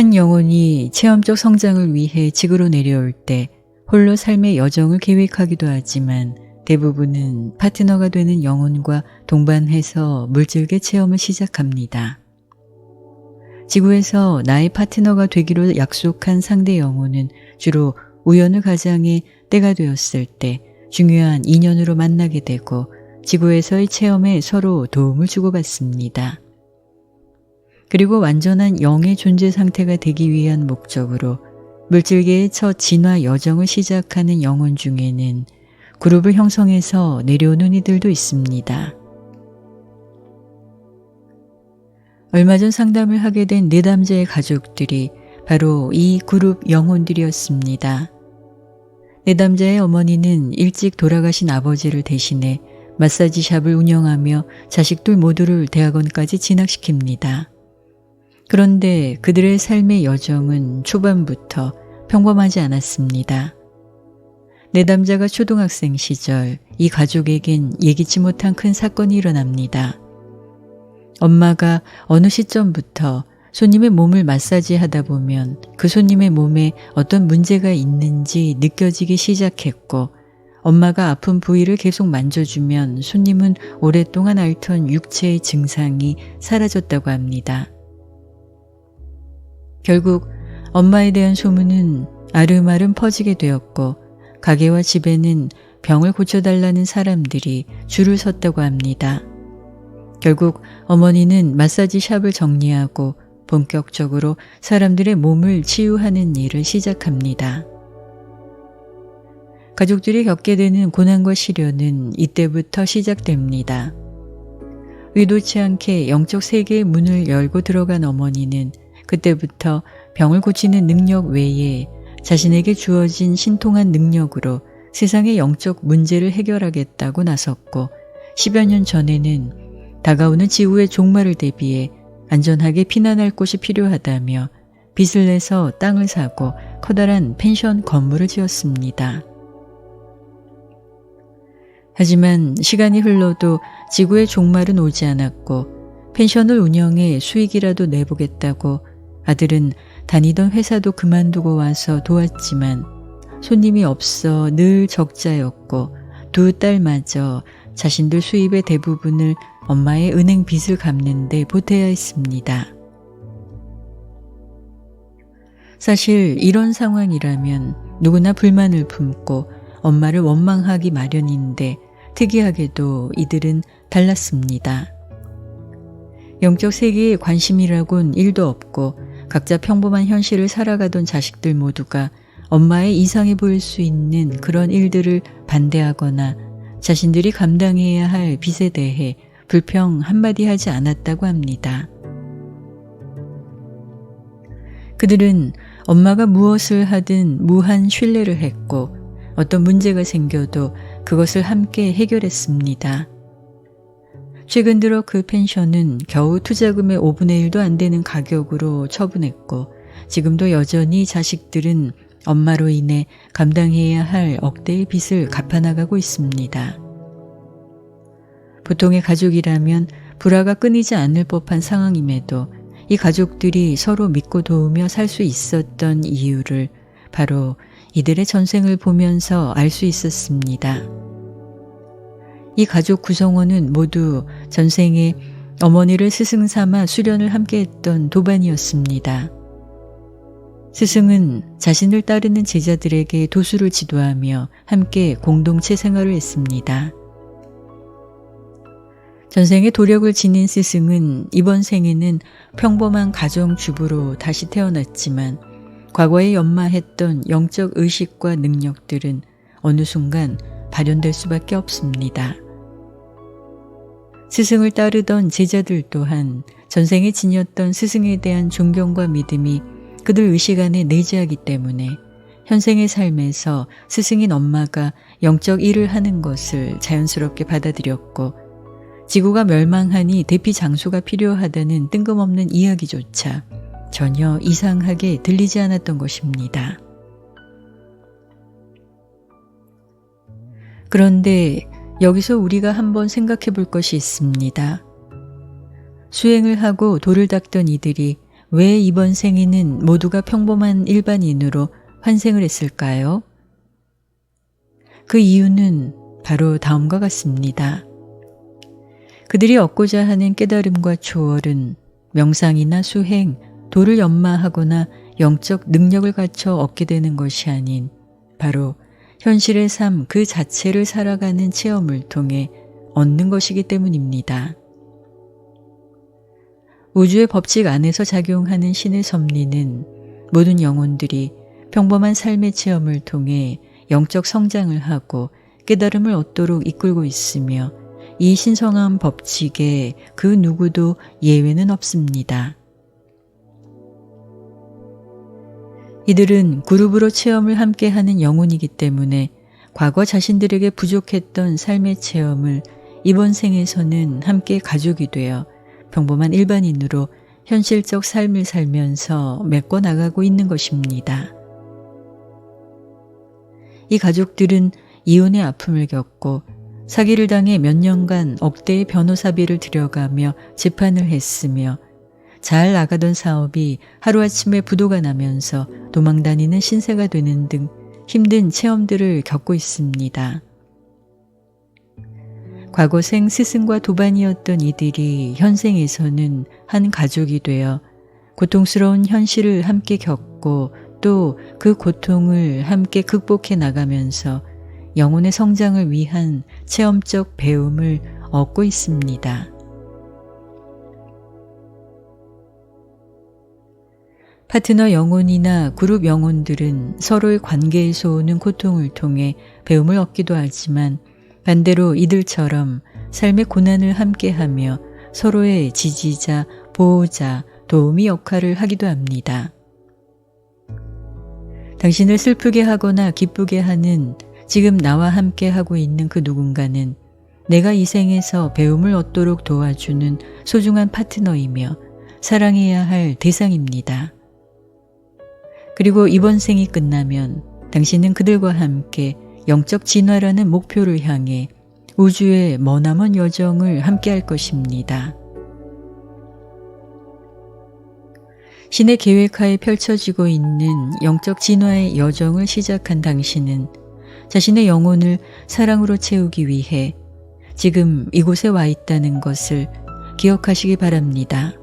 한 영혼이 체험적 성장을 위해 지구로 내려올 때 홀로 삶의 여정을 계획하기도 하지만 대부분은 파트너가 되는 영혼과 동반해서 물질계 체험을 시작합니다. 지구에서 나의 파트너가 되기로 약속한 상대 영혼은 주로 우연의 가장에 때가 되었을 때 중요한 인연으로 만나게 되고 지구에서의 체험에 서로 도움을 주고받습니다. 그리고 완전한 영의 존재 상태가 되기 위한 목적으로 물질계의 첫 진화 여정을 시작하는 영혼 중에는 그룹을 형성해서 내려오는 이들도 있습니다. 얼마 전 상담을 하게 된 내담자의 가족들이 바로 이 그룹 영혼들이었습니다. 내담자의 어머니는 일찍 돌아가신 아버지를 대신해 마사지샵을 운영하며 자식들 모두를 대학원까지 진학시킵니다. 그런데 그들의 삶의 여정은 초반부터 평범하지 않았습니다. 내담자가 초등학생 시절 이 가족에겐 예기치 못한 큰 사건이 일어납니다. 엄마가 어느 시점부터 손님의 몸을 마사지하다 보면 그 손님의 몸에 어떤 문제가 있는지 느껴지기 시작했고 엄마가 아픈 부위를 계속 만져주면 손님은 오랫동안 앓던 육체의 증상이 사라졌다고 합니다. 결국 엄마에 대한 소문은 아름아름 퍼지게 되었고 가게와 집에는 병을 고쳐달라는 사람들이 줄을 섰다고 합니다. 결국 어머니는 마사지 샵을 정리하고 본격적으로 사람들의 몸을 치유하는 일을 시작합니다. 가족들이 겪게 되는 고난과 시련은 이때부터 시작됩니다. 의도치 않게 영적 세계의 문을 열고 들어간 어머니는 그때부터 병을 고치는 능력 외에 자신에게 주어진 신통한 능력으로 세상의 영적 문제를 해결하겠다고 나섰고 10여 년 전에는 다가오는 지구의 종말을 대비해 안전하게 피난할 곳이 필요하다며 빚을 내서 땅을 사고 커다란 펜션 건물을 지었습니다. 하지만 시간이 흘러도 지구의 종말은 오지 않았고 펜션을 운영해 수익이라도 내보겠다고 아들은 다니던 회사도 그만두고 와서 도왔지만 손님이 없어 늘 적자였고 두 딸마저 자신들 수입의 대부분을 엄마의 은행 빚을 갚는 데 보태야 했습니다. 사실 이런 상황이라면 누구나 불만을 품고 엄마를 원망하기 마련인데 특이하게도 이들은 달랐습니다. 영적 세계에 관심이라곤 1도 없고 각자 평범한 현실을 살아가던 자식들 모두가 엄마의 이상해 보일 수 있는 그런 일들을 반대하거나 자신들이 감당해야 할 빚에 대해 불평 한마디 하지 않았다고 합니다. 그들은 엄마가 무엇을 하든 무한 신뢰를 했고 어떤 문제가 생겨도 그것을 함께 해결했습니다. 최근 들어 그 펜션은 겨우 투자금의 5분의 1도 안 되는 가격으로 처분했고 지금도 여전히 자식들은 엄마로 인해 감당해야 할 억대의 빚을 갚아나가고 있습니다. 보통의 가족이라면 불화가 끊이지 않을 법한 상황임에도 이 가족들이 서로 믿고 도우며 살 수 있었던 이유를 바로 이들의 전생을 보면서 알 수 있었습니다. 이 가족 구성원은 모두 전생에 어머니를 스승 삼아 수련을 함께했던 도반이었습니다. 스승은 자신을 따르는 제자들에게 도수를 지도하며 함께 공동체 생활을 했습니다. 전생에 도력을 지닌 스승은 이번 생에는 평범한 가정주부로 다시 태어났지만 과거에 연마했던 영적 의식과 능력들은 어느 순간 발현될 수밖에 없습니다. 스승을 따르던 제자들 또한 전생에 지녔던 스승에 대한 존경과 믿음이 그들 의식 안에 내재하기 때문에 현생의 삶에서 스승인 엄마가 영적 일을 하는 것을 자연스럽게 받아들였고 지구가 멸망하니 대피 장소가 필요하다는 뜬금없는 이야기조차 전혀 이상하게 들리지 않았던 것입니다. 그런데 여기서 우리가 한번 생각해 볼 것이 있습니다. 수행을 하고 도를 닦던 이들이 왜 이번 생에는 모두가 평범한 일반인으로 환생을 했을까요? 그 이유는 바로 다음과 같습니다. 그들이 얻고자 하는 깨달음과 초월은 명상이나 수행, 도를 연마하거나 영적 능력을 갖춰 얻게 되는 것이 아닌 바로 현실의 삶 그 자체를 살아가는 체험을 통해 얻는 것이기 때문입니다. 우주의 법칙 안에서 작용하는 신의 섭리는 모든 영혼들이 평범한 삶의 체험을 통해 영적 성장을 하고 깨달음을 얻도록 이끌고 있으며 이 신성한 법칙에 그 누구도 예외는 없습니다. 이들은 그룹으로 체험을 함께하는 영혼이기 때문에 과거 자신들에게 부족했던 삶의 체험을 이번 생에서는 함께 가족이 되어 평범한 일반인으로 현실적 삶을 살면서 메꿔 나가고 있는 것입니다. 이 가족들은 이혼의 아픔을 겪고 사기를 당해 몇 년간 억대의 변호사비를 들여가며 재판을 했으며 잘 나가던 사업이 하루아침에 부도가 나면서 도망다니는 신세가 되는 등 힘든 체험들을 겪고 있습니다. 과거생 스승과 도반이었던 이들이 현생에서는 한 가족이 되어 고통스러운 현실을 함께 겪고 또 그 고통을 함께 극복해 나가면서 영혼의 성장을 위한 체험적 배움을 얻고 있습니다. 파트너 영혼이나 그룹 영혼들은 서로의 관계에서 오는 고통을 통해 배움을 얻기도 하지만 반대로 이들처럼 삶의 고난을 함께하며 서로의 지지자, 보호자, 도우미 역할을 하기도 합니다. 당신을 슬프게 하거나 기쁘게 하는 지금 나와 함께 하고 있는 그 누군가는 내가 이 생에서 배움을 얻도록 도와주는 소중한 파트너이며 사랑해야 할 대상입니다. 그리고 이번 생이 끝나면 당신은 그들과 함께 영적 진화라는 목표를 향해 우주의 머나먼 여정을 함께 할 것입니다. 신의 계획하에 펼쳐지고 있는 영적 진화의 여정을 시작한 당신은 자신의 영혼을 사랑으로 채우기 위해 지금 이곳에 와 있다는 것을 기억하시기 바랍니다.